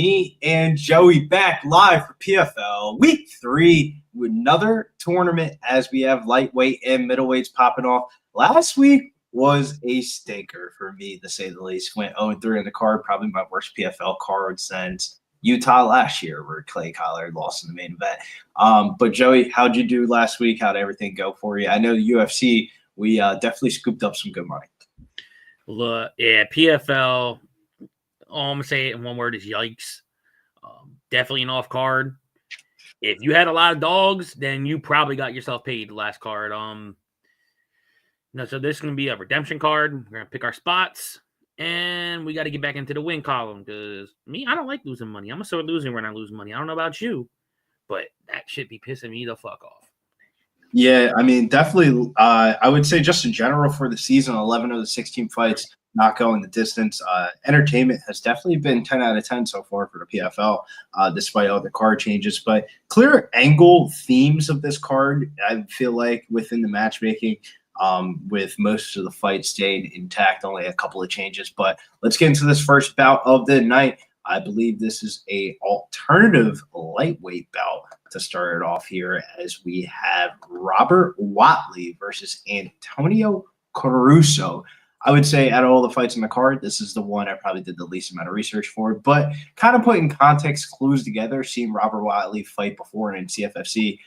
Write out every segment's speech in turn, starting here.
me and Joey back live for PFL Week 3 with another tournament as we have lightweight and middleweights popping off. Last week was a stinker for me, to say the least. Went 0-3 in the card, probably my worst PFL card since Utah last year, where Clay Collard lost in the main event. But Joey, how'd you do last week? How'd everything go for you? I know the UFC, we definitely scooped up some good money. Look, yeah, PFL, all I'm going to say in one word is yikes. Definitely an off card. If you had a lot of dogs, then you probably got yourself paid the last card. So this is going to be a redemption card. We're going to pick our spots, and we got to get back into the win column because I don't like losing money. I'm a sore loser when I lose money. I don't know about you, but that should be pissing me the fuck off. Yeah, I mean, definitely. I would say just in general for the season, 11 of the 16 fights not going the distance. Entertainment has definitely been 10 out of 10 so far for the PFL, despite all the card changes. But clear angle themes of this card, I feel like, within the matchmaking, with most of the fights staying intact, only a couple of changes. But let's get into this first bout of the night. I believe this is a alternative lightweight bout to start it off here, as we have Robert Watley versus Antonio Caruso. I would say out of all the fights in the card, this is the one I probably did the least amount of research for, but kind of putting context clues together, seeing Robert Watley fight before in CFFC.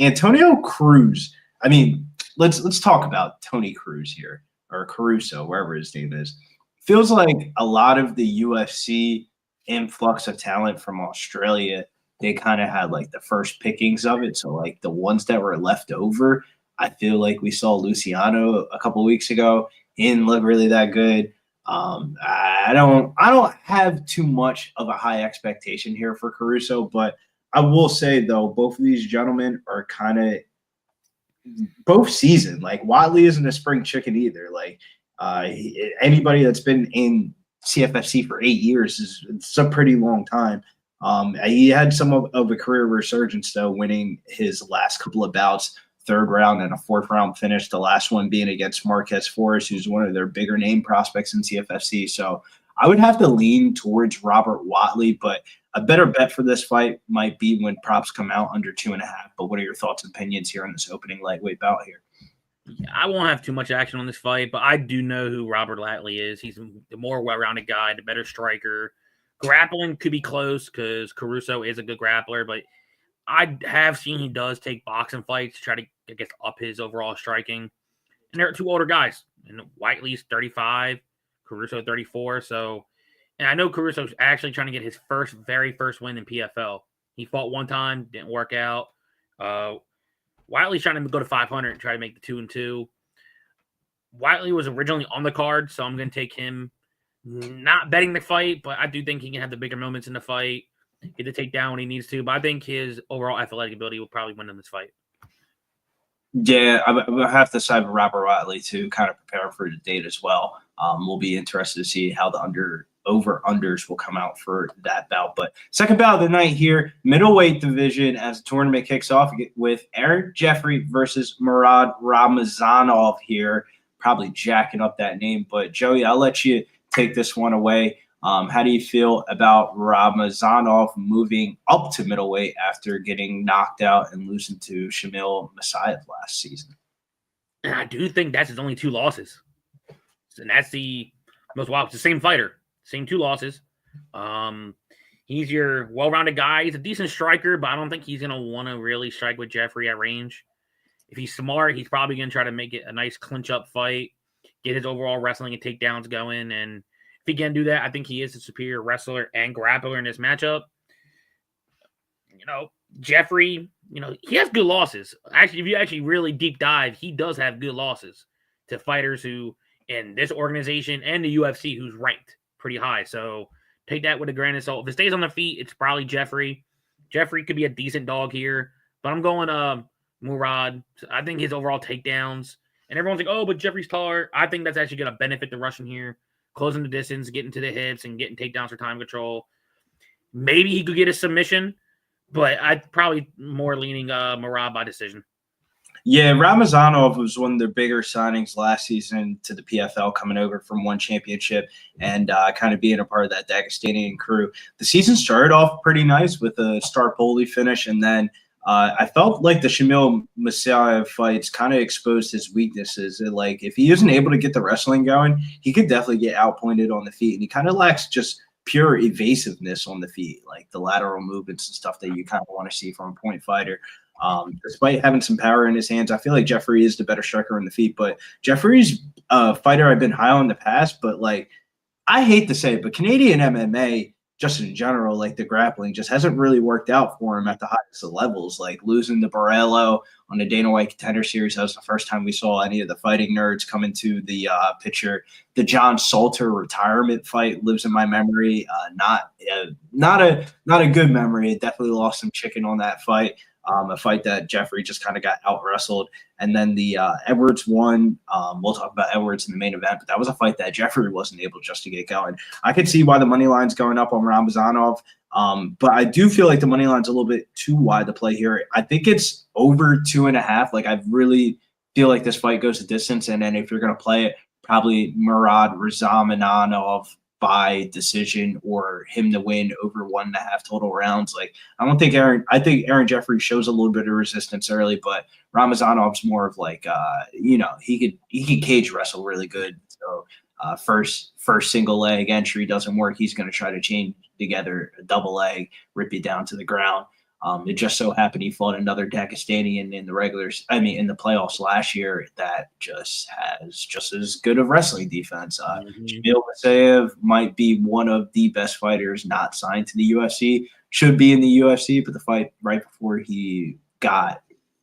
Antonio Cruz, I mean, let's talk about Tony Cruz here, or Caruso, wherever his name is. Feels like a lot of the UFC influx of talent from Australia, they kind of had like the first pickings of it. So like the ones that were left over, I feel like we saw Luciano a couple of weeks ago. He didn't look really that good. I don't have too much of a high expectation here for Caruso, but I will say though, both of these gentlemen are kind of both seasoned. Like Watley isn't a spring chicken either. Like anybody that's been in CFFC for 8 years it's a pretty long time. He had some of a career resurgence though, winning his last couple of bouts, third round and a fourth round finish. The last one being against Marquez Forrest, who's one of their bigger name prospects in CFFC. So I would have to lean towards Robert Watley, but a better bet for this fight might be when props come out under 2.5. But what are your thoughts and opinions here on this opening lightweight bout here? Yeah, I won't have too much action on this fight, but I do know who Robert Watley is. He's the more well-rounded guy, the better striker. Grappling could be close because Caruso is a good grappler, but I have seen he does take boxing fights to try to, I guess, up his overall striking. And they're two older guys. And Watley's 35, Caruso 34. So, and I know Caruso's actually trying to get his very first win in PFL. He fought one time, didn't work out. Watley's trying to go to 500 and try to make the 2-2. Watley was originally on the card, so I'm going to take him. Not betting the fight, but I do think he can have the bigger moments in the fight. Get the takedown when he needs to, but I think his overall athletic ability will probably win in this fight. Yeah, I have to side with Robert Watley to kind of prepare for the date as well. We'll be interested to see how the over-unders will come out for that bout. But second bout of the night here, middleweight division as the tournament kicks off with Aaron Jeffrey versus Murad Ramazanov here. Probably jacking up that name, but Joey, I'll let you take this one away. How do you feel about Ramazanov moving up to middleweight after getting knocked out and losing to Shamil Masayev last season? And I do think that's his only 2 losses. And that's the most wild. It's the same fighter, same 2 losses. He's your well-rounded guy. He's a decent striker, but I don't think he's going to want to really strike with Jeffrey at range. If he's smart, he's probably going to try to make it a nice clinch-up fight, get his overall wrestling and takedowns going, and if he can do that, I think he is a superior wrestler and grappler in this matchup. Jeffrey, he has good losses. Actually, if you actually really deep dive, he does have good losses to fighters who, in this organization and the UFC, who's ranked pretty high. So take that with a grain of salt. If it stays on the feet, it's probably Jeffrey. Jeffrey could be a decent dog here, but I'm going Murad. I think his overall takedowns, and everyone's like, oh, but Jeffrey's taller. I think that's actually going to benefit the Russian here. Closing the distance, getting to the hips, and getting takedowns for time control. Maybe he could get a submission, but I'd probably more leaning Murad by decision. Yeah, Ramazanov was one of their bigger signings last season to the PFL, coming over from one championship and kind of being a part of that Dagestanian crew. The season started off pretty nice with a Starpoli finish, and then I felt like the Shamil Musayev fights kind of exposed his weaknesses. Like, if he isn't able to get the wrestling going, he could definitely get outpointed on the feet, and he kind of lacks just pure evasiveness on the feet, like the lateral movements and stuff that you kind of want to see from a point fighter. Despite having some power in his hands, I feel like Jeffrey is the better striker on the feet. But Jeffrey's a fighter I've been high on in the past, but like, I hate to say it, but Canadian MMA, just in general, like the grappling just hasn't really worked out for him at the highest of levels. Like losing to Borrello on the Dana White Contender Series, that was the first time we saw any of the fighting nerds come into the picture. The John Salter retirement fight lives in my memory. Not a good memory. It definitely lost some chicken on that fight. A fight that Jeffrey just kind of got out-wrestled. And then the Edwards one, we'll talk about Edwards in the main event, but that was a fight that Jeffrey wasn't able just to get going. I could see why the money line's going up on Ramazanov, but I do feel like the money line's a little bit too wide to play here. I think it's over 2.5. Like, I really feel like this fight goes the distance, and then if you're going to play it, probably Murad Ramazanov by decision, or him to win over 1.5 total rounds. Like, I think Aaron Jeffrey shows a little bit of resistance early, but Ramazanov's more of like, he could cage wrestle really good. So first single leg entry doesn't work, he's going to try to chain together a double leg, rip you down to the ground. It just so happened he fought another Dagestanian in the playoffs last year that just has just as good of wrestling defense. Shamil Musayev might be one of the best fighters not signed to the UFC, should be in the UFC, but the fight right before he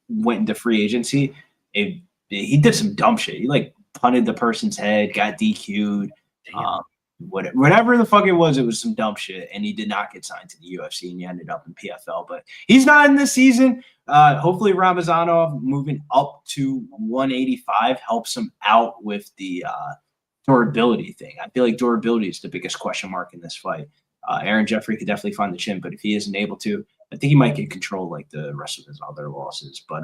went into free agency, he did some dumb shit. He like punted the person's head, got DQ'd. Whatever the fuck it was some dumb shit, and he did not get signed to the UFC, and he ended up in PFL. But he's not in this season. Hopefully Ramazanov moving up to 185 helps him out with the durability thing. I feel like durability is the biggest question mark in this fight. Aaron Jeffrey could definitely find the chin, but if he isn't able to, I think he might get control like the rest of his other losses. But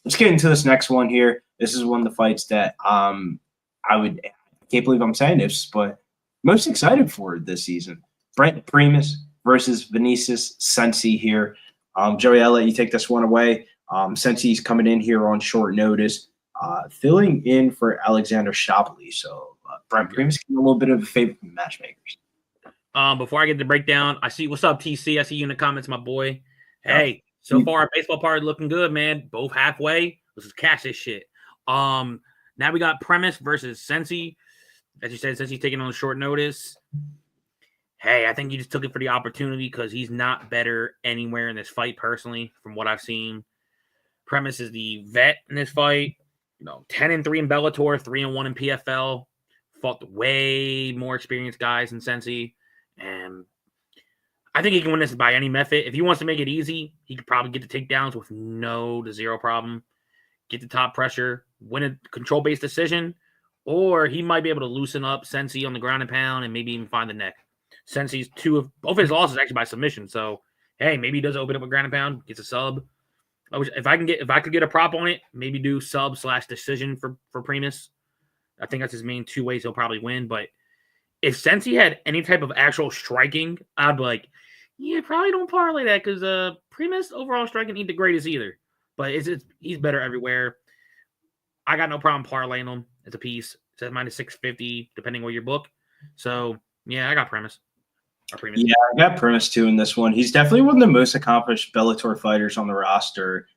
let's get into this next one here. This is one of the fights that I can't believe I'm saying this, but most excited for this season. Brent Primus versus Vinicius Cenci here. Joey, I'll let you take this one away. Cenci's coming in here on short notice, filling in for Alexander Shapley. So Brent Primus getting a little bit of a favor from matchmakers. Before I get the breakdown, I see what's up, TC. I see you in the comments, my boy. Hey, so far our baseball part looking good, man. Both halfway. Let's just cash this shit. Now we got Primus versus Cenci. As you said, since he's taking on short notice, hey, I think he just took it for the opportunity because he's not better anywhere in this fight, personally, from what I've seen. Primus is the vet in this fight. 10-3 in Bellator, 3-1 in PFL. Fought way more experienced guys than Cenci. And I think he can win this by any method. If he wants to make it easy, he could probably get the takedowns with no to zero problem. Get the top pressure, win a control-based decision. Or he might be able to loosen up Cenci on the ground and pound and maybe even find the neck. Cenci's both of his losses actually by submission. So, hey, maybe he does open up a ground and pound, gets a sub. If I could get a prop on it, maybe do sub/decision for Primus. I think that's his main two ways he'll probably win. But if Cenci had any type of actual striking, I'd be like, yeah, probably don't parlay that because Primus overall striking ain't the greatest either. But he's better everywhere. I got no problem parlaying him. It's a piece. It says -650, depending where you book. So, yeah, I got Primus. Yeah, I got Primus too in this one. He's definitely one of the most accomplished Bellator fighters on the roster,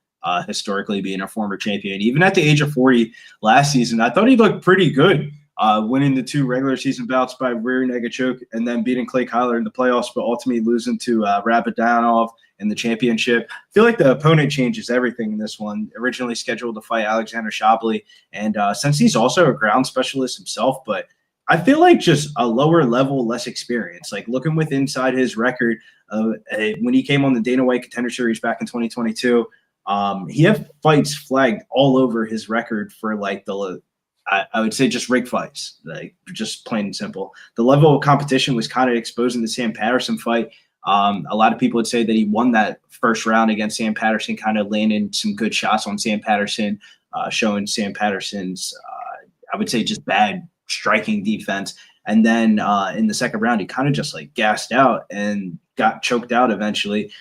historically being a former champion. Even at the age of 40 last season, I thought he looked pretty good, winning the 2 regular season bouts by rear naked choke and then beating Clay Kyler in the playoffs, but ultimately losing to Rabadanov in the championship. I feel like the opponent changes everything in this one. Originally scheduled to fight Alexander Shapley, and since he's also a ground specialist himself, but I feel like just a lower level, less experience. Like looking with inside his record, when he came on the Dana White Contender Series back in 2022, he had fights flagged all over his record for like I would say just rig fights, like just plain and simple. The level of competition was kind of exposing the Sam Patterson fight. A lot of people would say that he won that first round against Sam Patterson, kind of landing some good shots on Sam Patterson, showing Sam Patterson's, I would say, just bad striking defense. And then in the second round, he kind of just like gassed out and got choked out eventually.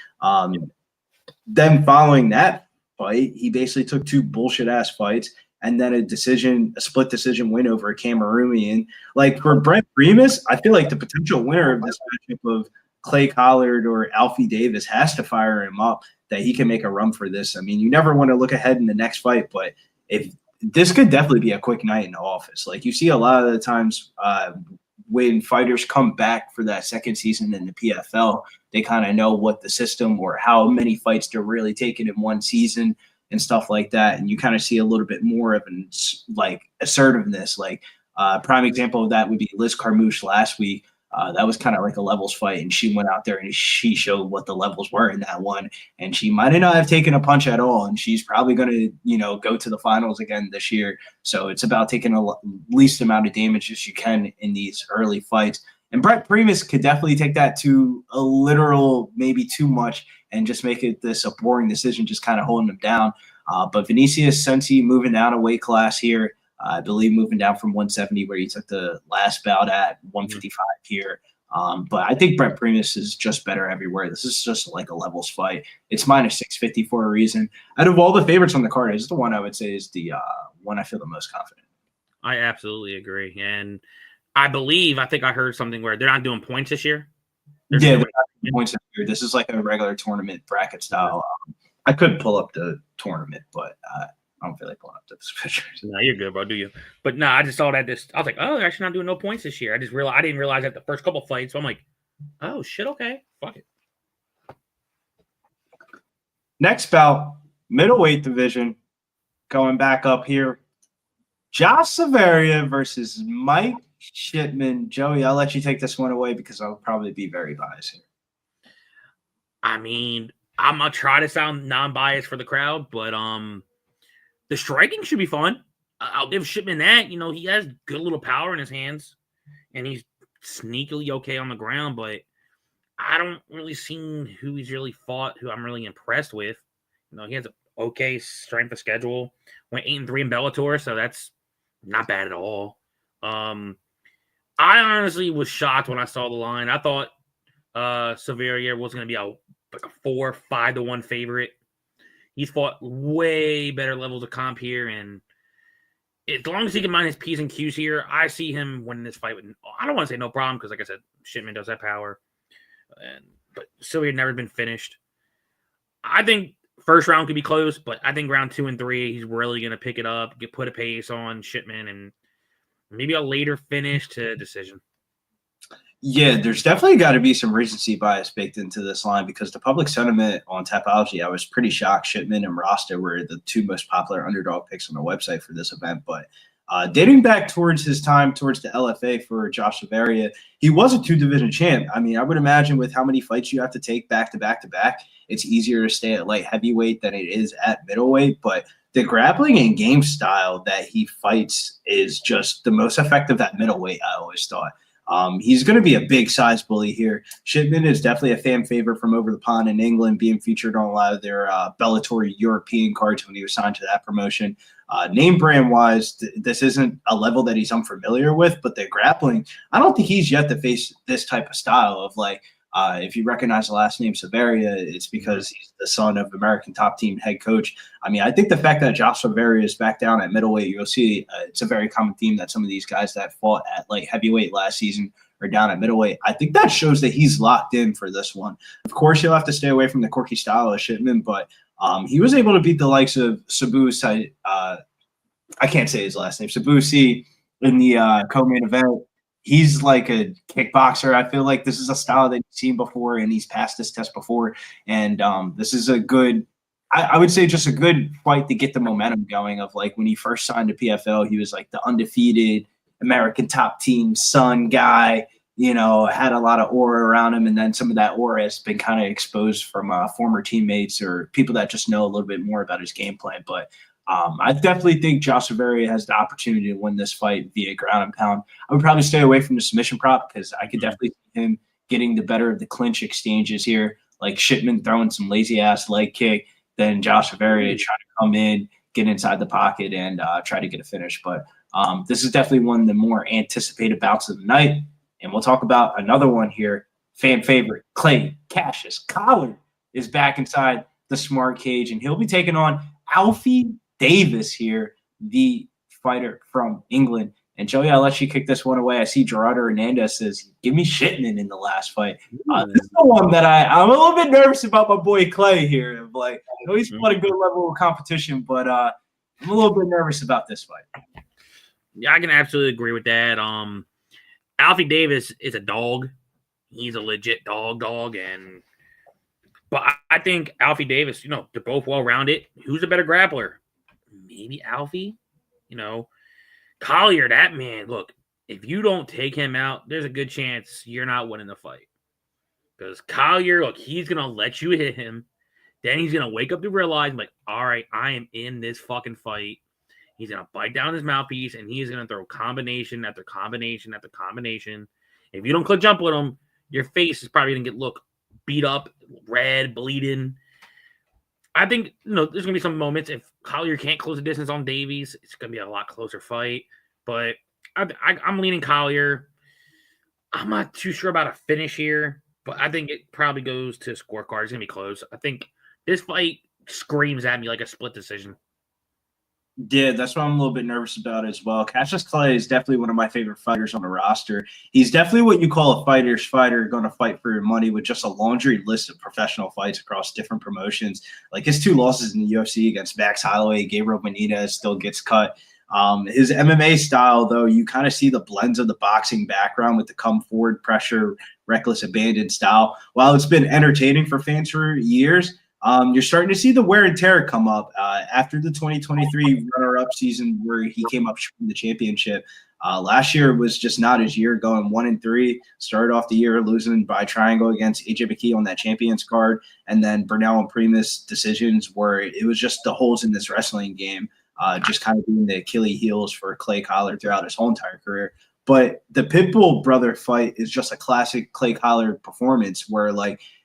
Then following that fight, he basically took 2 bullshit-ass fights and then a split decision win over a Cameroonian. Like, for Brent Primus, I feel like the potential winner of this matchup of Clay Collard or Alfie Davis has to fire him up, that he can make a run for this. I mean, you never want to look ahead in the next fight, but if this could definitely be a quick night in the office. Like, you see a lot of the times when fighters come back for that second season in the PFL, they kind of know what the system or how many fights they're really taking in one season and stuff like that. And you kind of see a little bit more of an like assertiveness. Like prime example of that would be Liz Carmouche last week. That was kind of like a levels fight, and she went out there and she showed what the levels were in that one. And she might not have taken a punch at all, and she's probably going to, go to the finals again this year. So it's about taking the least amount of damage as you can in these early fights. And Brett Primus could definitely take that to a literal, maybe too much, and just make it this a boring decision, just kind of holding him down. But Vinicius Cenci moving down a weight class here. I believe moving down from 170 where he took the last bout at 155 here. But I think Brent Primus is just better everywhere. This is just like a levels fight. It's minus 650 for a reason. Out of all the favorites on the card, it's the one I would say is the one I feel the most confident. I absolutely agree. And I think I heard something where they're not doing points this year. They're not doing points this year. This is like a regular tournament bracket style. I could pull up the tournament, but I don't feel like pulling up those pictures. No, you're good, bro. Do you? But no, I just saw that I was like, oh, they're actually not doing no points this year. I didn't realize that the first couple fights. So I'm like, oh shit, okay, fuck it. Next bout, middleweight division, going back up here. Josh Silveria versus Mike Shipman. Joey, I'll let you take this one away because I'll probably be very biased here. I mean, I'm gonna try to sound non-biased for the crowd, but the striking should be fun. I'll give Shipman that. He has good little power in his hands, and he's sneakily okay on the ground, but I don't really see who he's really fought, who I'm really impressed with. He has an okay strength of schedule. Went 8-3 in Bellator, so that's not bad at all. I honestly was shocked when I saw the line. I thought Silveria was going to be a 4-5-1 favorite. He's fought way better levels of comp here, and as long as he can mind his P's and Q's here, I see him winning this fight. I don't want to say no problem because, like I said, Shipman does have power, but Silveria never been finished. I think first round could be close, but I think round 2 and 3, he's really going to pick it up, put a pace on Shipman, and maybe a later finish to decision. Yeah, there's definitely got to be some recency bias baked into this line because the public sentiment on Tapology, I was pretty shocked. Shipman and Rosta were the 2 most popular underdog picks on the website for this event. But dating back towards his time towards the LFA for Josh Silveria, he was a 2-division champ. I mean, I would imagine with how many fights you have to take back to back to back, it's easier to stay at light heavyweight than it is at middleweight. But the grappling and game style that he fights is just the most effective at middleweight, I always thought. He's going to be a big size bully here. Shipman is definitely a fan favorite from over the pond in England, being featured on a lot of their Bellator European cards when he was signed to that promotion. Name brand wise, this isn't a level that he's unfamiliar with, but the grappling, I don't think he's yet to face this type of style of like, if you recognize the last name Silveria, it's because he's the son of American top team head coach. I mean, I think the fact that Josh Silveria is back down at middleweight, you'll see it's a very common theme that some of these guys that fought at like heavyweight last season are down at middleweight. I think that shows that he's locked in for this one. Of course, he'll have to stay away from the quirky style of Shipman, but he was able to beat the likes of Sadibou Sy. I can't say his last name. Sadibou Sy in the co-main event. He's like a kickboxer. I feel like this is a style that you've seen before, and he's passed this test before. And this is a good, I would say just a good fight to get the momentum going of like when he first signed to PFL, he was like the undefeated American top team son guy, had a lot of aura around him. And then some of that aura has been kind of exposed from former teammates or people that just know a little bit more about his game plan. But I definitely think Josh Silveria has the opportunity to win this fight via ground and pound. I would probably stay away from the submission prop because I could definitely see him getting the better of the clinch exchanges here, like Shipman throwing some lazy-ass leg kick, then Josh Silveria trying to come in, get inside the pocket, and try to get a finish. But this is definitely one of the more anticipated bouts of the night. And we'll talk about another one here. Fan favorite, Clay Cassius Collard is back inside the smart cage, and he'll be taking on Alfie Davis here, the fighter from England. And Joey, I'll let you kick this one away. I see Gerardo Hernandez says, give me Shipman in the last fight. This is the one that I'm a little bit nervous about my boy Clay here. Like, I know he's fought a good level of competition, but I'm a little bit nervous about this fight. Yeah, I can absolutely agree with that. Alfie Davis is a dog. He's a legit dog, but I think Alfie Davis, they're both well-rounded. Who's a better grappler? Maybe Alfie. Collier, that man, look, if you don't take him out, there's a good chance you're not winning the fight. Because Collier, look, he's going to let you hit him. Then he's going to wake up to realize, like, all right, I am in this fucking fight. He's going to bite down his mouthpiece, and he's going to throw combination after combination after combination. If you don't click jump with him, your face is probably going to get, beat up, red, bleeding. I think, there's going to be some moments. If Collier can't close the distance on Davies, it's going to be a lot closer fight. But I'm leaning Collier. I'm not too sure about a finish here, but I think it probably goes to scorecard. It's going to be close. I think this fight screams at me like a split decision. Yeah, that's what I'm a little bit nervous about as well. Cassius Clay is definitely one of my favorite fighters on the roster. He's definitely what you call a fighter's fighter, going to fight for your money with just a laundry list of professional fights across different promotions. Like his 2 losses in the UFC against Max Holloway, Gabriel Benitez still gets cut. His MMA style, though, you kind of see the blends of the boxing background with the come forward pressure, reckless abandon style. While it's been entertaining for fans for years, you're starting to see the wear and tear come up after the 2023 runner-up season where he came up from the championship. Last year was just not his year, going 1-3. Started off the year losing by triangle against AJ McKee on that champions card, and then Burnell and Primus decisions where it was just the holes in this wrestling game, just kind of being the Achilles heels for Clay Collard throughout his whole entire career. But the Pitbull brother fight is just a classic Clay Collard performance where,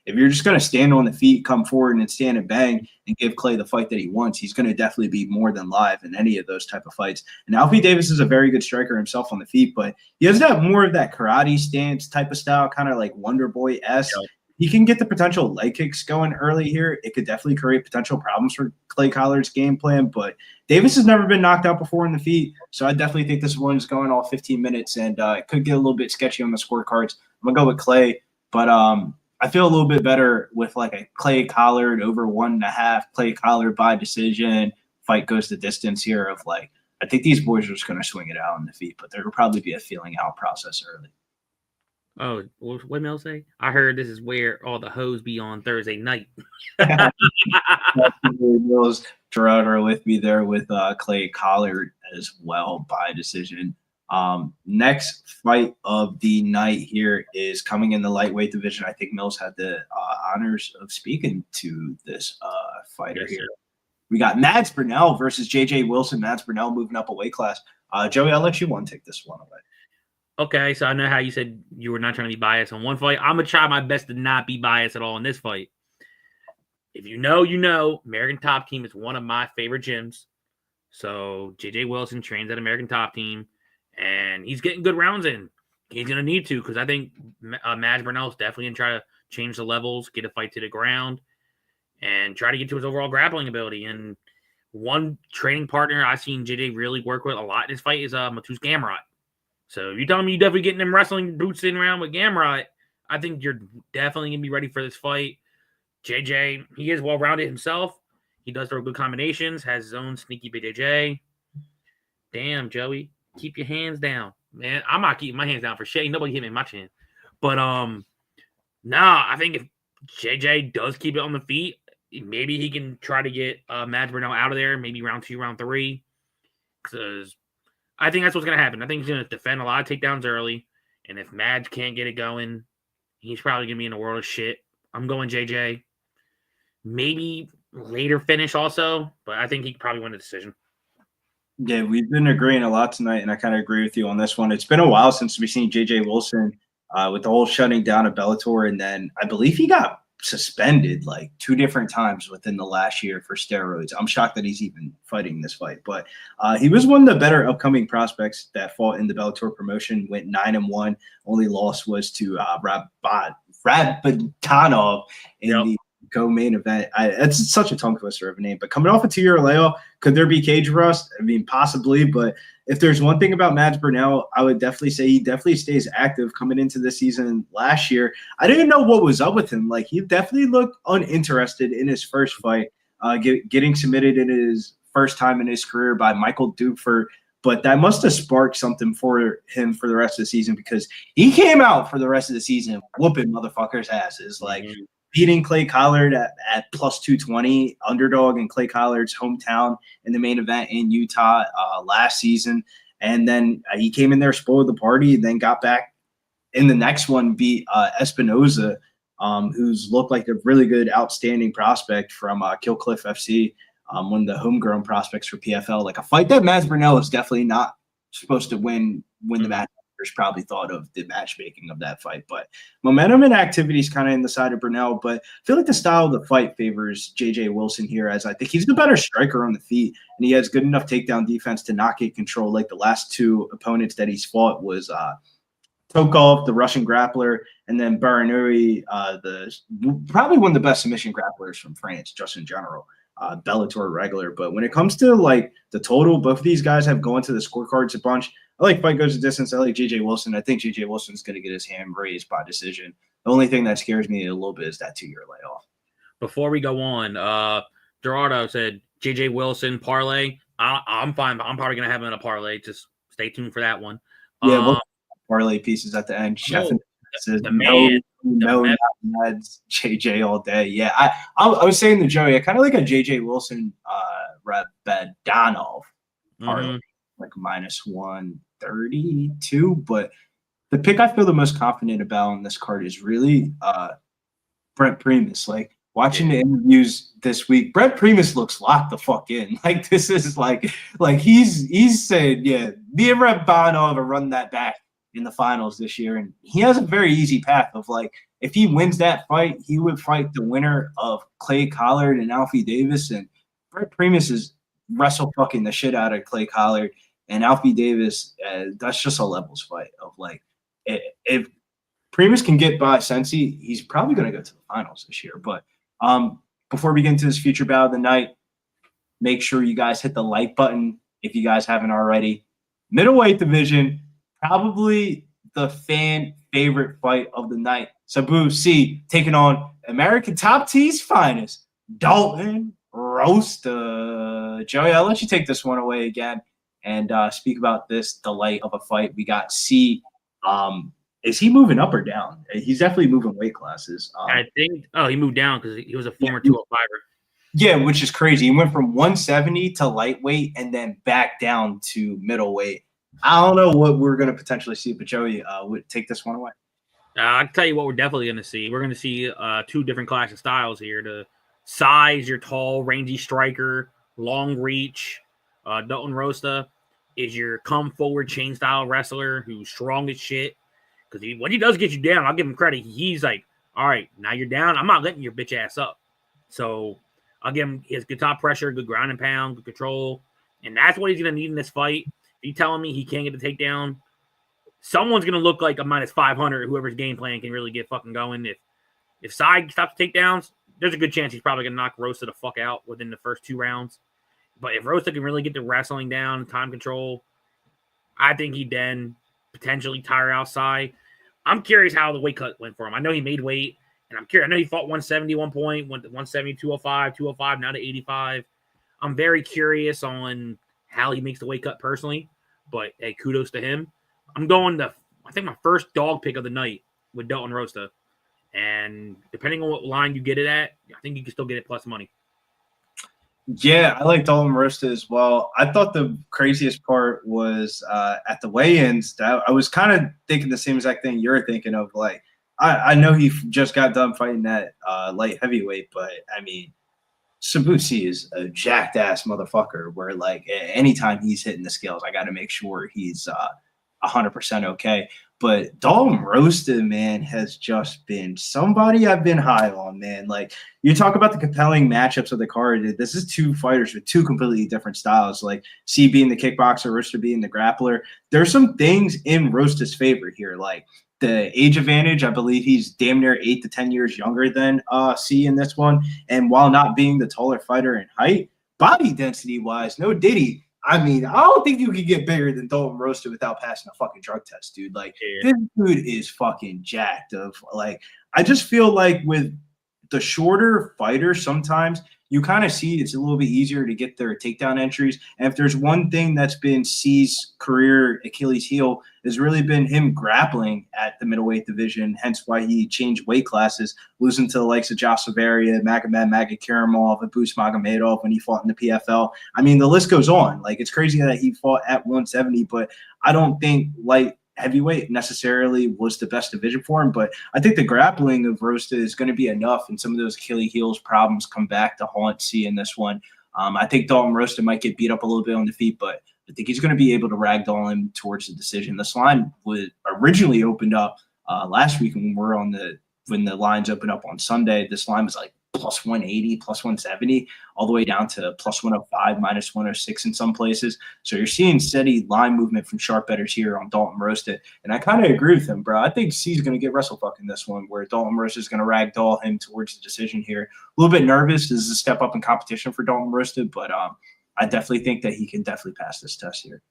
if you're just going to stand on the feet, come forward and stand and bang and give Clay the fight that he wants, he's going to definitely be more than live in any of those type of fights. And Alfie Davis is a very good striker himself on the feet, but he has that more of that karate stance type of style, kind of like Wonder Boy-esque. Yep. He can get the potential leg kicks going early here. It could definitely create potential problems for Clay Collard's game plan, but Davis has never been knocked out before in the feet, so I definitely think this one's going all 15 minutes, and it could get a little bit sketchy on the scorecards. I'm going to go with Clay, but I feel a little bit better with a Clay Collard over 1.5, Clay Collard by decision, fight goes the distance here of I think these boys are just going to swing it out on the feet, but there will probably be a feeling out process early. Oh, what Mel say? I heard this is where all the hoes be on Thursday night. Mills, Gerard are with me there with Clay Collard as well by decision. Next fight of the night here is coming in the lightweight division. I think Mills had the honors of speaking to this fighter here. We got Mads Burnell versus JJ Wilson. Mads Burnell moving up a weight class. Joey, I'll let you take this one away. Okay, so I know how you said you were not trying to be biased on one fight. I'm going to try my best to not be biased at all in this fight. If you know, American Top Team is one of my favorite gyms. So JJ Wilson trains at American Top Team, and he's getting good rounds in. He's going to need to, because I think Mads Burnell is definitely going to try to change the levels, get a fight to the ground, and try to get to his overall grappling ability. And one training partner I've seen JJ really work with a lot in this fight is Mateusz Gamrot. So if you're telling me you're definitely getting them wrestling boots in around with Gamrot, I think you're definitely going to be ready for this fight. JJ, he is well-rounded himself. He does throw good combinations, has his own sneaky BJJ. Damn, Joey, keep your hands down. Man, I'm not keeping my hands down for shit. Ain't nobody hit me in my chin. But, I think if JJ does keep it on the feet, maybe he can try to get Mads Burnell out of there, maybe round 2, round 3. Because I think that's what's going to happen. I think he's going to defend a lot of takedowns early. And if Mads can't get it going, he's probably going to be in a world of shit. I'm going JJ. Maybe later finish also, but I think he could probably win the decision. Yeah, we've been agreeing a lot tonight, and I kind of agree with you on this one. It's been a while since we've seen JJ Wilson with the whole shutting down of Bellator. And then I believe he got suspended like 2 different times within the last year for steroids. I'm shocked that he's even fighting this fight, but he was one of the better upcoming prospects that fought in the Bellator promotion. Went 9-1. Only loss was to Rabadanov in the co-main event. It's such a tongue twister of a name, but coming off a 2-year layoff, could there be cage rust? I mean, possibly, but if there's one thing about Mads Burnell, I would definitely say he definitely stays active coming into the season. Last year, I didn't know what was up with him. Like, he definitely looked uninterested in his first fight, getting submitted in his first time in his career by Michael Dupfer. But that must have sparked something for him for the rest of the season, because he came out for the rest of the season whooping motherfuckers' asses. Like, beating Clay Collard at plus 220, underdog in Clay Collard's hometown in the main event in Utah last season. And then he came in there, spoiled the party, and then got back in the next one, beat Espinoza, who's looked like a really good, outstanding prospect from Kill Cliff FC, one of the homegrown prospects for PFL. Like, a fight that Mads Burnell is definitely not supposed to win the match. Probably thought of the matchmaking of that fight, but momentum and activity is kind of in the side of Burnell. But I feel like the style of the fight favors JJ Wilson here, as I think he's the better striker on the feet, and he has good enough takedown defense to not get control. Like the last 2 opponents that he's fought was Tokov, the Russian grappler, and then Baranui, probably one of the best submission grapplers from France, just in general. Bellator regular. But when it comes to like the total, both of these guys have gone to the scorecards a bunch. I like fight goes the distance. I like JJ Wilson. I think JJ Wilson's going to get his hand raised by decision. The only thing that scares me a little bit is that 2-year layoff. Before we go on, Gerardo said JJ Wilson parlay. I'm fine. I'm probably going to have him in a parlay. Just stay tuned for that one. Yeah, we'll parlay pieces at the end. Chef says no, Mads, JJ all day. Yeah, I was saying to Joey, I kind of like a JJ Wilson Rabadanov parlay, like minus 132. But the pick I feel the most confident about on this card is really Brent Primus. Like, watching the interviews this week, Brent Primus looks locked the fuck in. Like, this is like he's saying, yeah, me and Rabadanov are running that back in the finals this year, and he has a very easy path of, like, if he wins that fight, he would fight the winner of Clay Collard and Alfie Davis, and Brent Primus is wrestle fucking the shit out of Clay Collard and Alfie Davis. That's just a levels fight of, like, if Primus can get by Cenci, he's probably going to go to the finals this year. But before we get into this future bout of the night, make sure you guys hit the like button if you guys haven't already. Middleweight division, probably the fan favorite fight of the night. Sadibou Sy taking on American Top T's finest, Dalton Rosta. Joey, I'll let you take this one away again and speak about this delight of a fight. We got Sy. Is he moving up or down? He's definitely moving weight classes. I think he moved down because he was a former 205er. Yeah, which is crazy. He went from 170 to lightweight and then back down to middleweight. I don't know what we're going to potentially see, but Joey would take this one away. I can tell you what we're definitely going to see. We're going to see 2 different class of styles here. The size, your tall, rangy striker, long reach. Dalton Rosta is your come forward chain style wrestler who's strong as shit. Because when he does get you down, I'll give him credit. He's like, all right, now you're down. I'm not letting your bitch ass up. So I'll give him his good top pressure, good ground and pound, good control. And that's what he's going to need in this fight. If you're telling me he can't get the takedown, someone's going to look like a minus 500. Whoever's game plan can really get fucking going. If Sy stops takedowns, there's a good chance he's probably going to knock Rosta the fuck out within the first 2 rounds. But if Rosta can really get the wrestling down, time control, I think he'd then potentially tire out Sy. I'm curious how the weight cut went for him. I know he made weight, and I'm curious. I know he fought 170 one point, went to 170, 205, now to 85. I'm very curious on how he makes the weight cut personally, but hey, kudos to him. I'm going to, I think, my first dog pick of the night with Dalton Rosta. And depending on what line you get it at, I think you can still get it plus money. Yeah, I like Dalton Rosta as well. I thought the craziest part was at the weigh-ins. I was kind of thinking the same exact thing you're thinking of. Like, I know he just got done fighting that light heavyweight, but I mean, Sadibou Sy is a jacked ass motherfucker. Where like anytime he's hitting the scales, I got to make sure he's 100% okay. But Dalton Rosta, man, has just been somebody I've been high on, man. Like, you talk about the compelling matchups of the card. This is two fighters with two completely different styles, like C being the kickboxer, Rosta being the grappler. There's some things in Rosta's favor here, like the age advantage. I believe he's damn near 8 to 10 years younger than C in this one. And while not being the taller fighter in height, body density-wise, no diddy. I mean, I don't think you could get bigger than Dalton Rosta without passing a fucking drug test, dude. Like, This dude is fucking jacked. I just feel like with the shorter fighters, sometimes you kind of see it's a little bit easier to get their takedown entries. And if there's one thing that's been C's career Achilles heel, has really been him grappling at the middleweight division, hence why he changed weight classes, losing to the likes of Josh Silveria, Magomedov Karamov, and Bus Magomedov when he fought in the PFL. I mean, the list goes on. Like, it's crazy that he fought at 170, but I don't think light heavyweight necessarily was the best division for him, but I think the grappling of Rosta is going to be enough, and some of those Achilles heels problems come back to haunt C in this one. I think Dalton Rosta might get beat up a little bit on the feet, but I think he's going to be able to ragdoll him towards the decision. This line was originally opened up last week when the lines opened up on Sunday. This line was like plus 180, plus 170, all the way down to plus 105, minus 106 in some places. So you're seeing steady line movement from sharp bettors here on Dalton Rosta. And I kind of agree with him, bro. I think C's going to get wrestle fuck in this one, where Dalton Rosta is going to ragdoll him towards the decision here. A little bit nervous. This is a step up in competition for Dalton Rosta, but I definitely think that he can definitely pass this test here.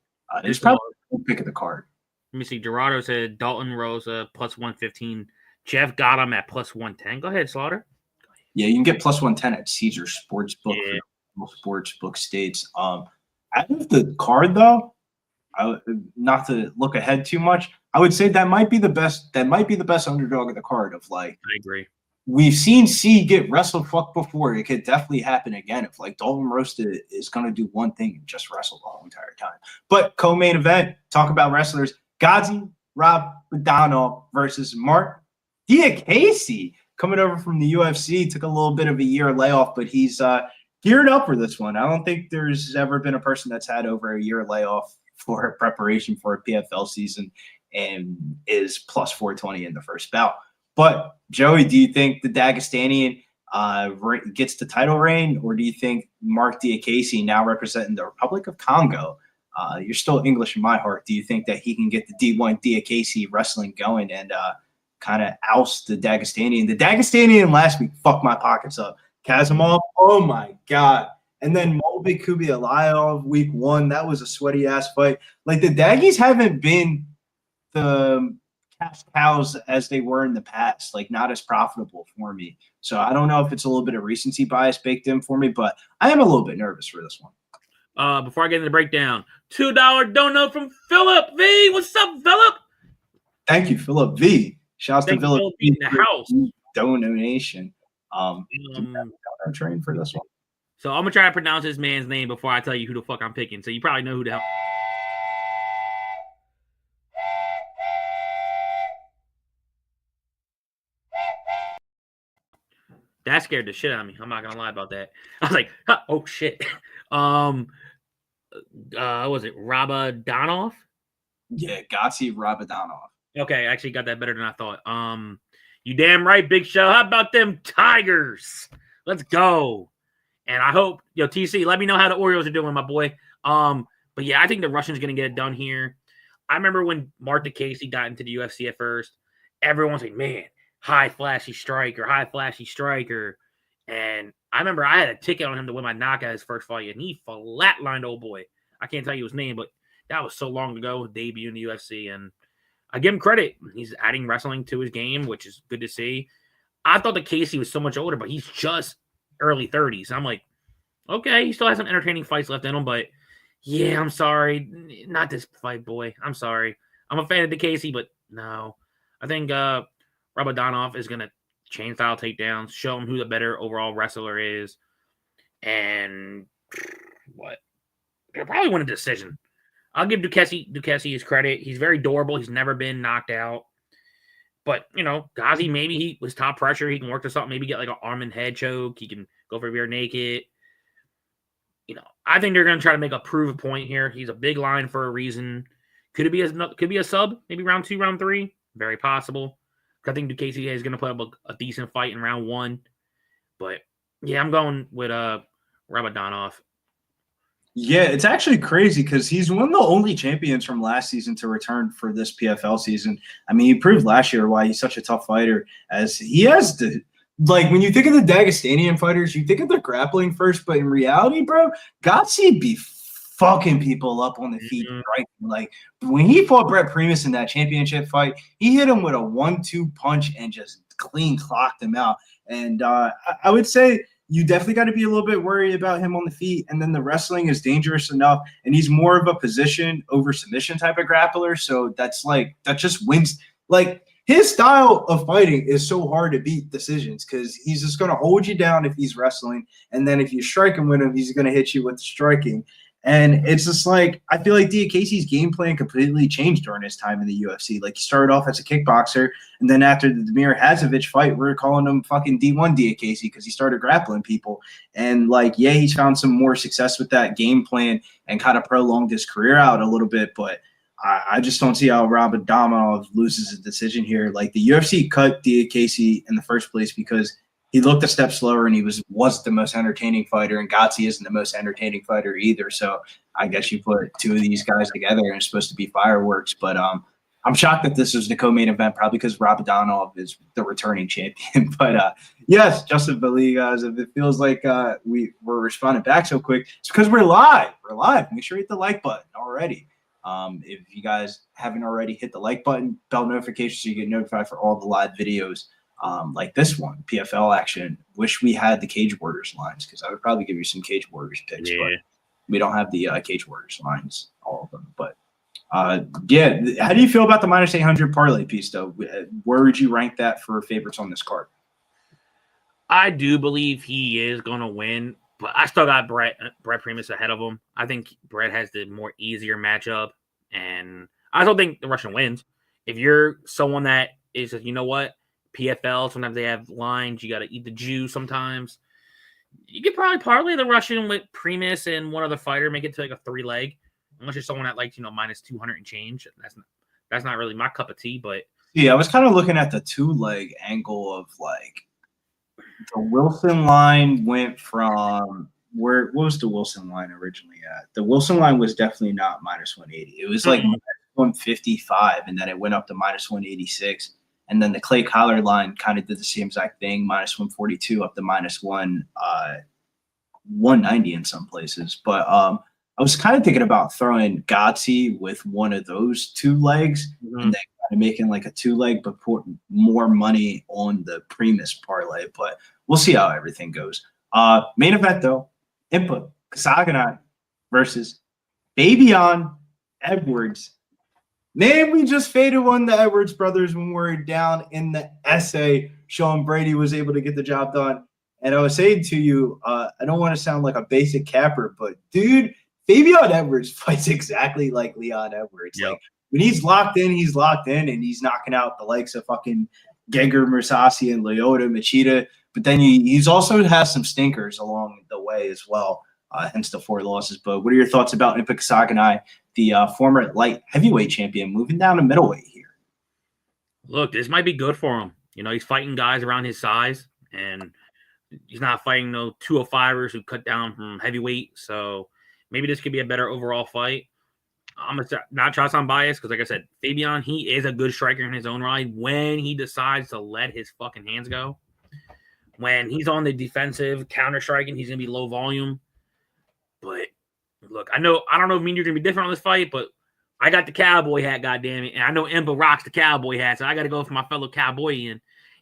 It's probably a pick of the card. Let me see. Gerardo said Dalton Rosa plus 115. Jeff got him at plus 110. Go ahead, Slaughter. Yeah, you can get plus 110 at Caesar Sportsbook. Yeah. Sportsbook states. Out of the card, though, not to look ahead too much, I would say that might be the best. That might be the best underdog of the card. Of like, I agree. We've seen C get wrestled fuck before. It could definitely happen again if like Dalton Rosta is going to do one thing and just wrestle the whole entire time. But co-main event, talk about wrestlers: Gadzhi Rabadanov versus Mark Diakiese. Coming over from the UFC, took a little bit of a year layoff, but he's geared up for this one. I don't think there's ever been a person that's had over a year layoff for preparation for a PFL season and is plus 420 in the first bout. But, Joey, do you think the Dagestanian gets the title reign, or do you think Mark Diakiese, now representing the Republic of Congo, you're still English in my heart, do you think that he can get the D1 Diakiese wrestling going and kind of oust the Dagestanian? The Dagestanian last week fucked my pockets up. Kazimov, oh my God. And then Molbek Kubialayov week 1, that was a sweaty ass fight. Like, the Daggies haven't been the cash cows as they were in the past, like not as profitable for me. So I don't know if it's a little bit of recency bias baked in for me, but I am a little bit nervous for this one. Before I get into the breakdown, $2 donut from Philip V. What's up, Philip? Thank you, Philip V. Shouts to Philip V in the house. Donation. Train for this one. So I'm gonna try to pronounce this man's name before I tell you who the fuck I'm picking. So you probably know who the hell. That scared the shit out of me. I'm not gonna lie about that. I was like, oh shit. Was it Rabadanov? Yeah, Gadzhi Rabadanov. Okay, I actually got that better than I thought. You damn right, Big Show. How about them Tigers? Let's go. And I hope, TC, let me know how the Orioles are doing, my boy. But yeah, I think the Russians gonna get it done here. I remember when Mark Diakiese got into the UFC at first, everyone's like, man, high flashy striker. And I remember I had a ticket on him to win my knockout his first fight, and he flatlined old boy. I can't tell you his name, but that was so long ago, debut in the UFC. And I give him credit. He's adding wrestling to his game, which is good to see. I thought that Casey was so much older, but he's just early 30s. I'm like, okay, he still has some entertaining fights left in him, but yeah, I'm sorry. Not this fight, boy. I'm sorry. I'm a fan of Diakiese, but no. I think Rabadanov is going to chain style takedowns, show him who the better overall wrestler is, and what? He'll probably win a decision. I'll give Diakiese his credit. He's very durable. He's never been knocked out. But, Gadzhi, maybe he was top pressure. He can work this out. Maybe get like an arm and head choke. He can go for rear naked. I think they're going to try to make a prove point here. He's a big line for a reason. Could it be a sub? Maybe round 2, round 3? Very possible. I think Diakiese is going to put up a decent fight in round 1. But yeah, I'm going with Rabadanov. Yeah, it's actually crazy because he's one of the only champions from last season to return for this PFL season. I mean, he proved last year why he's such a tough fighter, as he has the when you think of the Dagestanian fighters, you think of their grappling first, but in reality, bro, Gadzhi be fucking people up on the feet, right? Like when he fought Brett Primus in that championship fight, he hit him with a 1-2 punch and just clean clocked him out. And I would say you definitely got to be a little bit worried about him on the feet. And then the wrestling is dangerous enough. And he's more of a position over submission type of grappler. So that just wins. Like his style of fighting is so hard to beat decisions because he's just going to hold you down if he's wrestling. And then if you strike him with him, he's going to hit you with the striking. And it's just like, I feel like Diakiese's game plan completely changed during his time in the UFC. Like he started off as a kickboxer, and then after the Damir Hadzovic fight, we're calling him fucking D1 Diakiese because he started grappling people. And like, yeah, he's found some more success with that game plan and kind of prolonged his career out a little bit. But I just don't see how Rabadanov loses a decision here. Like the UFC cut Diakiese in the first place because he looked a step slower and he was the most entertaining fighter, and Gadzhi isn't the most entertaining fighter either. So I guess you put two of these guys together and it's supposed to be fireworks. But I'm shocked that this was the co-main event, probably because Rabadanov is the returning champion. But yes, Justin Bali, guys, if it feels like we're responding back so quick, it's because we're live. We're live. Make sure you hit the like button already. If you guys haven't already, hit the like button, bell notification so you get notified for all the live videos. Like this one, PFL action. Wish we had the Cage Warriors lines because I would probably give you some Cage Warriors picks, but we don't have the Cage Warriors lines, all of them. But yeah, how do you feel about the -800 parlay piece, though? Where would you rank that for favorites on this card? I do believe he is going to win, but I still got Brett Primus ahead of him. I think Brett has the more easier matchup, and I don't think the Russian wins. If you're someone that is, you know what, PFL, sometimes they have lines. You got to eat the juice sometimes. You could probably parlay the Russian with Primus and one other fighter, make it to like a 3-leg. Unless you're someone that likes, -200 and change. That's not really my cup of tea, but. Yeah, I was kind of looking at the 2-leg angle of like the Wilson line went from what was the Wilson line originally at? The Wilson line was definitely not -180. It was like -155, and then it went up to -186. And then the Clay Collard line kind of did the same exact thing, -142 up to -190 in some places. But I was kind of thinking about throwing Gadzhi with one of those 2 legs and then kind of making like a 2-leg, but put more money on the Primus parlay. But we'll see how everything goes. Main event, though, Impa Kasananay versus Fabian Edwards. Man, we just faded one the Edwards brothers when we were down in the essay. Sean Brady was able to get the job done. And I was saying to you, I don't want to sound like a basic capper, but dude, Fabian Edwards fights exactly like Leon Edwards. Yep. Like when he's locked in, and he's knocking out the likes of fucking Gegard Mousasi and Lyoto Machida. But then he's also has some stinkers along the way as well. Hence the 4 losses. But what are your thoughts about Impa Kasananay, the former light heavyweight champion, moving down to middleweight here? Look, this might be good for him. He's fighting guys around his size, and he's not fighting no 205ers who cut down from heavyweight. So maybe this could be a better overall fight. I'm going to not try to sound biased because, like I said, Fabian, he is a good striker in his own right when he decides to let his fucking hands go. When he's on the defensive, counter-striking, he's going to be low volume. But look, I don't know if me and you're gonna be different on this fight, but I got the cowboy hat, goddammit, and I know Impa rocks the cowboy hat, so I got to go for my fellow cowboy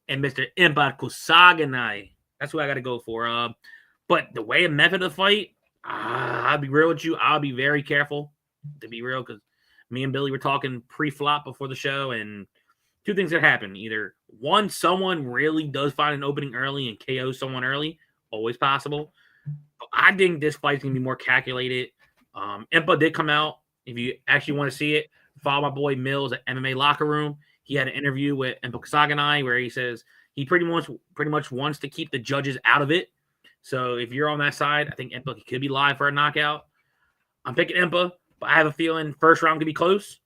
and Mr. Impa Kasananay. That's who I got to go for. But the way and method of the fight, I'll be real with you. I'll be very careful to be real because me and Billy were talking pre-flop before the show, and 2 things that happen: either one, someone really does find an opening early and KO someone early, always possible. I think this fight's going to be more calculated. Impa did come out. If you actually want to see it, follow my boy Mills at MMA Locker Room. He had an interview with Impa Kasananay where he says he pretty much wants to keep the judges out of it. So if you're on that side, I think Impa could be live for a knockout. I'm picking Impa, but I have a feeling first round could be close.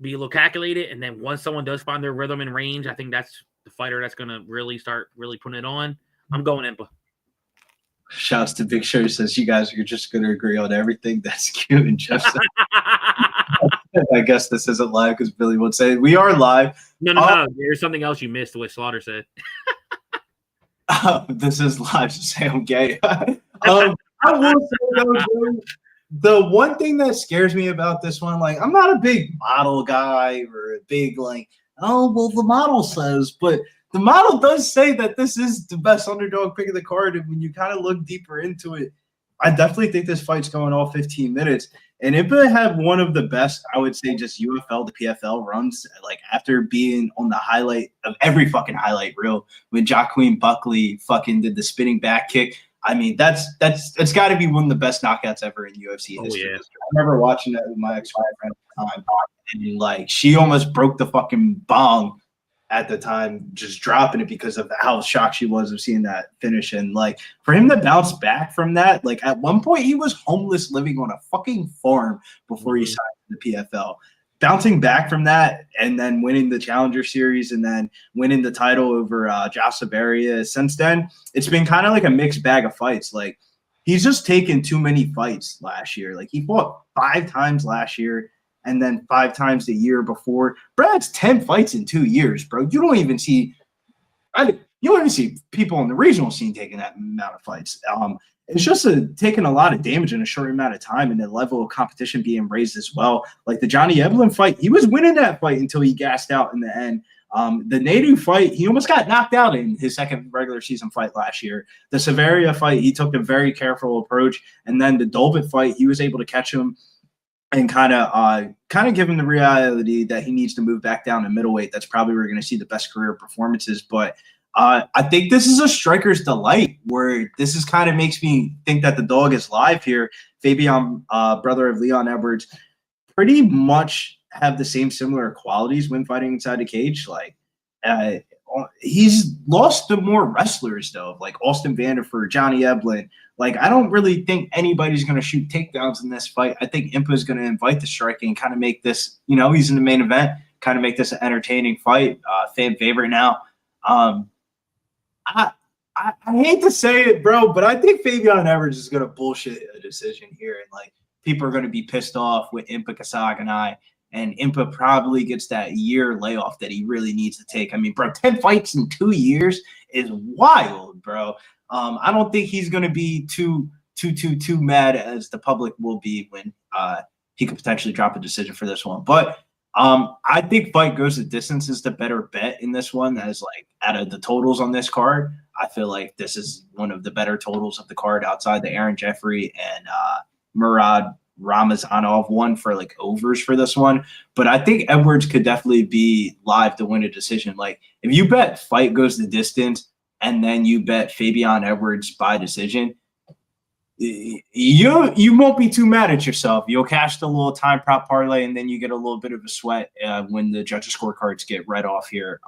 be a little calculated, and then once someone does find their rhythm and range, I think that's the fighter that's going to really start putting it on. I'm going Impa. Shouts to Big Show, says you guys are just going to agree on everything. That's cute. And Jeff said, I guess this isn't live because Billy would say we are live. No. There's something else you missed, what Slaughter said. This is live to say I'm gay. I will say though, the one thing that scares me about this one, like I'm not a big model guy or a big like, oh well, the model says, but the model does say that this is the best underdog pick of the card. And when you kind of look deeper into it, I definitely think this fight's going all 15 minutes. And Impa had one of the best, I would say, just UFL to PFL runs, like after being on the highlight of every fucking highlight reel when Joaquin Buckley fucking did the spinning back kick. I mean, it's got to be one of the best knockouts ever in UFC history. Yeah. I remember watching that with my ex-wife at the time, and like she almost broke the fucking bong at the time, just dropping it because of how shocked she was of seeing that finish. And like for him to bounce back from that, like at one point he was homeless living on a fucking farm before he signed to the PFL. Bouncing back from that and then winning the Challenger Series and then winning the title over Silveria. Since then, it's been kind of like a mixed bag of fights. Like he's just taken too many fights last year. Like he fought 5 times last year and then 5 times the year before. Brad's 10 fights in 2 years, bro. You don't even see people in the regional scene taking that amount of fights. It's just taking a lot of damage in a short amount of time, and the level of competition being raised as well. Like the Johnny Eblen fight, he was winning that fight until he gassed out in the end. The Nadu fight, he almost got knocked out in his second regular season fight last year. The Silveria fight, he took a very careful approach, and then the Dolbit fight, he was able to catch him and kind of give him the reality that he needs to move back down to middleweight. That's probably where we're going to see the best career performances. But I think this is a striker's delight, where this is kind of makes me think that the dog is live here. Fabian, brother of Leon Edwards, pretty much have the same similar qualities when fighting inside the cage. Like he's lost to more wrestlers though, like Austin Vanderford, Johnny Eblen. Like I don't really think anybody's going to shoot takedowns in this fight. I think Impa is going to invite the striking and kind of make this, he's in the main event, kind of make this an entertaining fight. Fan favorite now. I hate to say it, bro, but I think Fabian Edwards is going to bullshit a decision here, and like people are going to be pissed off with Impa Kasanganay. And Impa probably gets that year layoff that he really needs to take. I mean, bro, 10 fights in 2 years is wild, bro. I don't think he's going to be too mad as the public will be when he could potentially drop a decision for this one. But I think fight goes the distance is the better bet in this one. As like out of the totals on this card, I feel like this is one of the better totals of the card outside the Aaron Jeffrey and Murad Ramazanov one for like overs for this one. But I think Edwards could definitely be live to win a decision. Like if you bet fight goes the distance and then you bet Fabian Edwards by decision, you won't be too mad at yourself. You'll cash the little time prop parlay and then you get a little bit of a sweat when the judges scorecards get read off here.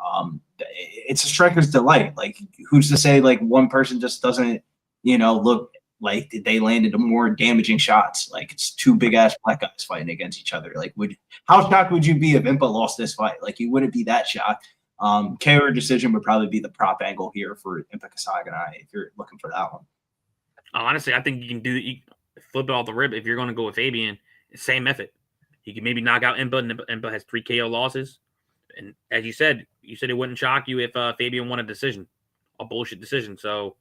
It's a striker's delight. Like who's to say like one person just doesn't look like they landed more damaging shots. Like it's 2 big ass black guys fighting against each other. Like how shocked would you be if Impa lost this fight? Like you wouldn't be that shocked. KO decision would probably be the prop angle here for Impa Kasananay if you're looking for that one. Honestly, I think you can flip it off the rip if you're going to go with Fabian. Same method. He can maybe knock out Impa, and Impa has 3 KO losses. And as you said it wouldn't shock you if Fabian won a decision, a bullshit decision. So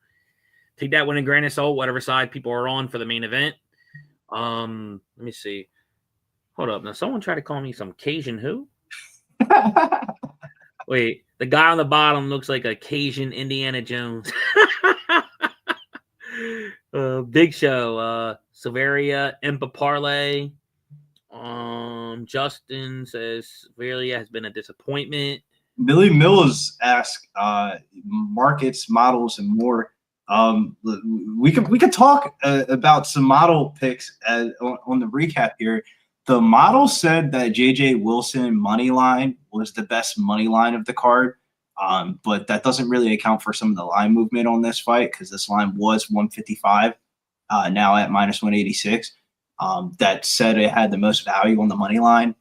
take that with a grain of salt, whatever side people are on for the main event. Let me see. Hold up. Now, someone tried to call me some Cajun who? Wait, the guy on the bottom looks like a Cajun Indiana Jones. Big Show. Silveria, Impa Parlay. Justin says Silveria has been a disappointment. Billy Mills asked markets, models, and more. We could talk about some model picks on the recap here. The model said that JJ Wilson money line was the best money line of the card, but that doesn't really account for some of the line movement on this fight because this line was 155, now at minus 186. That said it had the most value on the money line.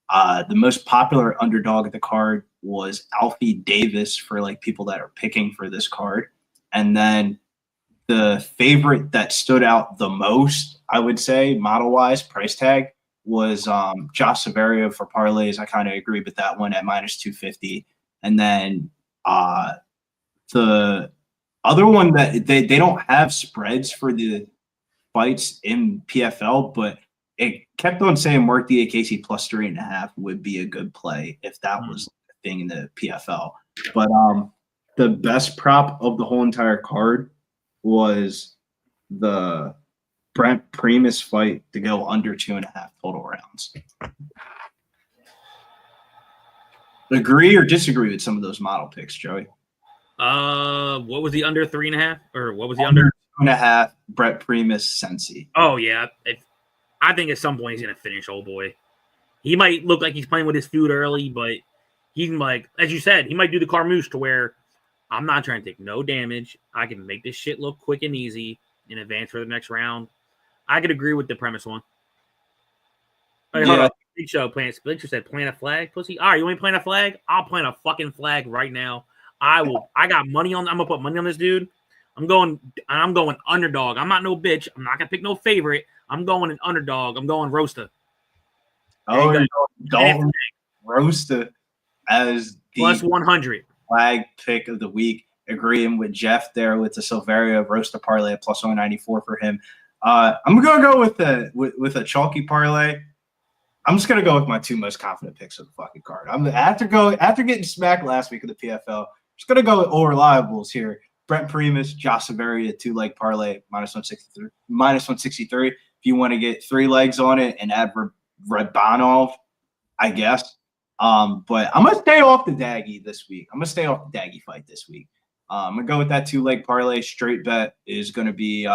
The most popular underdog at the card was Alfie Davis for like people that are picking for this card. And then the favorite that stood out the most, I would say, model-wise, price tag, was Josh Silveria for parlays. I kind of agree with that one at -250. And then the other one that they don't have spreads for the fights in PFL, but it kept on saying Mark Diakiese +3.5 would be a good play if that was a thing in the PFL. But the best prop of the whole entire card was the Brent Primus fight to go under 2.5 total rounds. Agree or disagree with some of those model picks, Joey? What was the under 3.5, or what was the under 2.5? Brett Primus, Cenci. Oh yeah, I think at some point he's gonna finish. Old boy, he might look like he's playing with his food early, but he's like, as you said, he might do the Carmouche to where I'm not trying to take no damage. I can make this shit look quick and easy in advance for the next round. I could agree with the premise one. Hey, hold on. Big Show said plant a flag, pussy. All right, you want me to plant a flag? I'll plant a fucking flag right now. I will. I got money on. I'm gonna put money on this dude. I'm going underdog. I'm not no bitch. I'm not gonna pick no favorite. I'm going an underdog. I'm going Rosta. Oh, you're going Rosta as the +100 flag pick of the week. Agreeing with Jeff there with the Silveria Rosta parlay at +194 for him. I'm gonna go with a chalky parlay. I'm just gonna go with my two most confident picks of the fucking card. After getting smacked last week of the PFL, just gonna go with all reliables here. Brent Primus, Josh Silveria, 2-leg parlay, -163. If you want to get 3 legs on it and add Rabadanov, I guess. But I'm gonna stay off the Daggy this week. I'm gonna stay off the Daggy fight this week. I'm gonna go with that 2-leg parlay. Straight bet is gonna be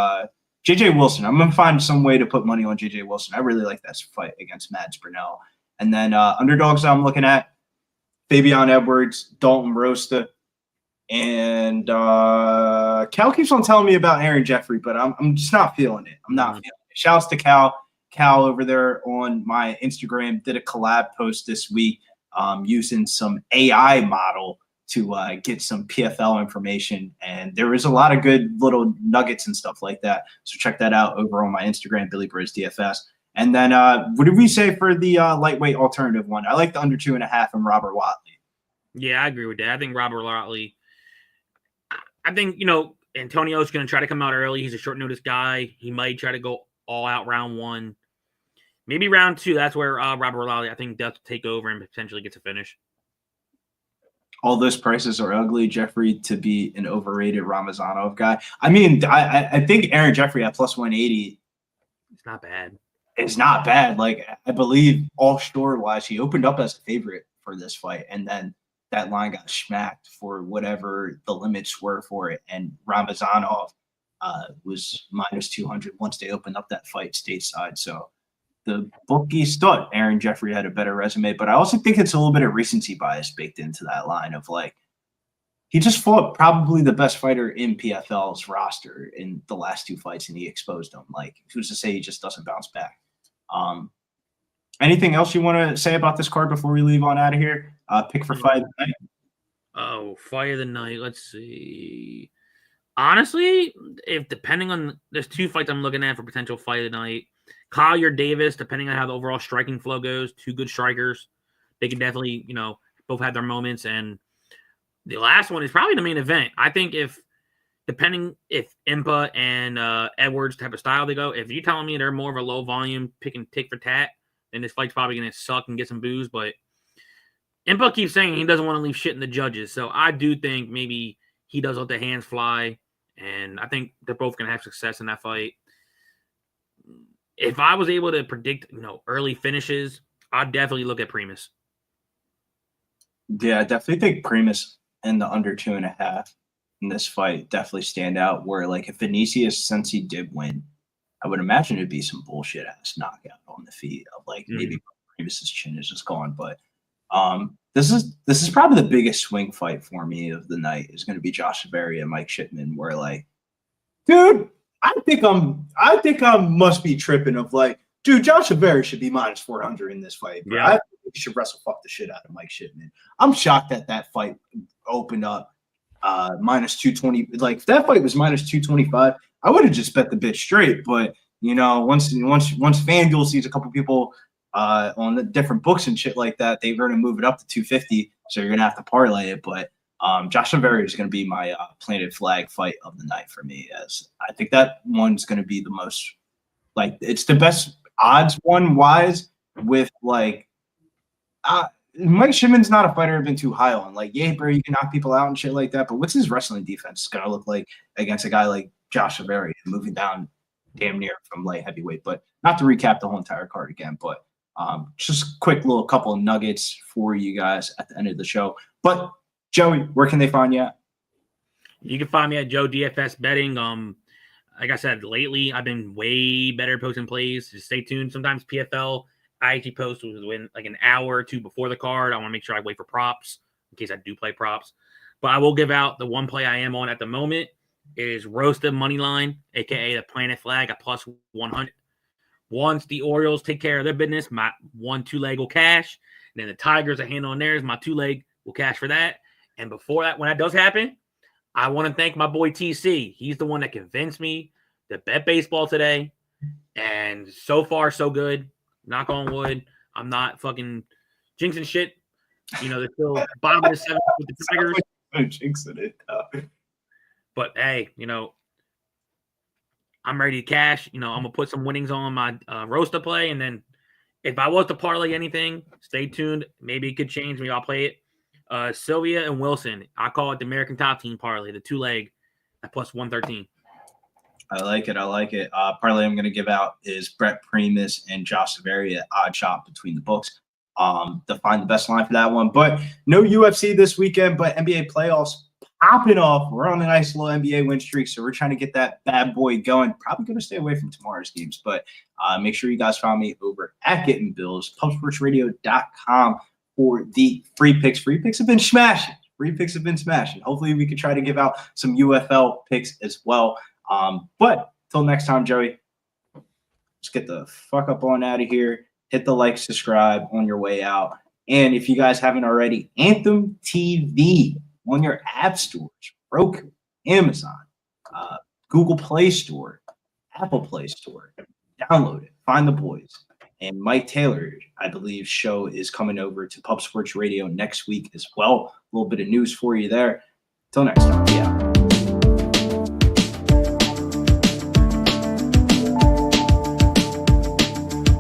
JJ Wilson. I'm gonna find some way to put money on JJ Wilson. I really like that fight against Mads Burnell. And then underdogs I'm looking at: Fabian Edwards, Dalton Rosta, and Cal keeps on telling me about Aaron Jeffrey, but I'm just not feeling it. I'm not feeling it. Shouts to Cal. Cal over there on my Instagram did a collab post this week using some AI model to get some PFL information. And there was a lot of good little nuggets and stuff like that. So check that out over on my Instagram, Billy Bros DFS. And then what did we say for the lightweight alternative one? I like the under 2.5 and Robert Watley. Yeah, I agree with that. I think Robert Watley, I think, Antonio's going to try to come out early. He's a short notice guy. He might try to go all out round 1. Maybe round 2. That's where Robert Watley, I think, does take over and potentially gets a finish. All those prices are ugly, Jeffrey, to be an overrated Ramazanov guy. I mean, I think Aaron Jeffrey at +180. It's not bad. It's not bad. Like, I believe offshore-wise, he opened up as a favorite for this fight, and then that line got smacked for whatever the limits were for it. And Ramazanov was -200 once they opened up that fight stateside. So the bookies thought Aaron Jeffrey had a better resume, but I also think it's a little bit of recency bias baked into that line of like, he just fought probably the best fighter in PFL's roster in the last 2 fights, and he exposed him. Like, who's to say he just doesn't bounce back? Anything else you want to say about this card before we leave on out of here? Pick for fight of the night. Oh, fight of the night. Let's see. Honestly, depending on, there's 2 fights I'm looking at for potential fight of the night. Collier Davis, depending on how the overall striking flow goes, 2 good strikers. They can definitely, both have their moments. And the last one is probably the main event. I think if Impa and Edwards type of style they go, if you're telling me they're more of a low volume pick and tick for tat, then this fight's probably going to suck and get some boos. But Impa keeps saying he doesn't want to leave shit in the judges. So I do think maybe he does let the hands fly. And I think they're both going to have success in that fight. If I was able to predict, early finishes, I'd definitely look at Primus. Yeah, I definitely think Primus and the under 2.5 in this fight definitely stand out. Where, like, if Vinicius Cenci did win, I would imagine it'd be some bullshit ass knockout on the feet of like maybe Primus's chin is just gone. But this is probably the biggest swing fight for me of the night is going to be Josh Silveria and Mike Shipman. Where, like, dude, I think I must be tripping of like, dude, Josh Silveria should be -400 in this fight. Bro. Yeah. he should wrestle fuck the shit out of Mike Shipman. I'm shocked that fight opened up minus 220. Like if that fight was minus 225, I would have just bet the bitch straight. But once FanDuel sees a couple people on the different books and shit like that, they're gonna move it up to 250. So you're gonna have to parlay it. But Josh Silveria is gonna be my planted flag fight of the night for me, as I think that one's gonna be the most it's the best odds one wise with Mike Shipman's not a fighter I've been too high on. Bro, you can knock people out and shit like that. But what's his wrestling defense going to look like against a guy like Josh Silveria moving down damn near from light heavyweight? But not to recap the whole entire card again, but just quick little couple of nuggets for you guys at the end of the show. But Joey, where can they find you at? You can find me at Joe DFS Betting. Like I said, lately I've been way better posting plays. Just stay tuned. Sometimes PFL, I actually post within like an hour or two before the card. I want to make sure I wait for props in case I do play props. But I will give out the one play I am on at the moment is Rosta Moneyline, a.k.a. the Planet Flag at plus 100. Once the Orioles take care of their business, my 1-2 leg will cash. And then the Tigers are handling theirs. My 2 leg will cash for that. And before that, when that does happen, I want to thank my boy TC. He's the one that convinced me to bet baseball today. And so far, so good. Knock on wood. I'm not fucking jinxing shit. They're still bottom of the 7th with the Tigers. I'm jinxing it. But hey, I'm ready to cash. I'm gonna put some winnings on my Rosta play, and then if I was to parlay anything, stay tuned. Maybe it could change. Maybe I'll play it. Sylvia and Wilson. I call it the American Top Team parlay, the 2 leg at plus 113. I like it. Parlay I'm going to give out is Brett Primus and Josh Silveria, odd shot between the books. To find the best line for that one. But no UFC this weekend, but NBA playoffs popping off. We're on a nice little NBA win streak, so we're trying to get that bad boy going. Probably going to stay away from tomorrow's games, but make sure you guys follow me over at Getting Bills, pubsportsradio.com for the free picks. Free picks have been smashing. Hopefully we can try to give out some UFL picks as well. But till next time, Joey, let's get the fuck up on out of here. Hit the like, subscribe on your way out. And if you guys haven't already, Anthem TV on your app stores, Roku, Amazon, Google Play Store, Apple Play Store. Download it. Find the boys. And Mike Taylor, I believe, show is coming over to Pub Sports Radio next week as well. A little bit of news for you there. Till next time. Yeah.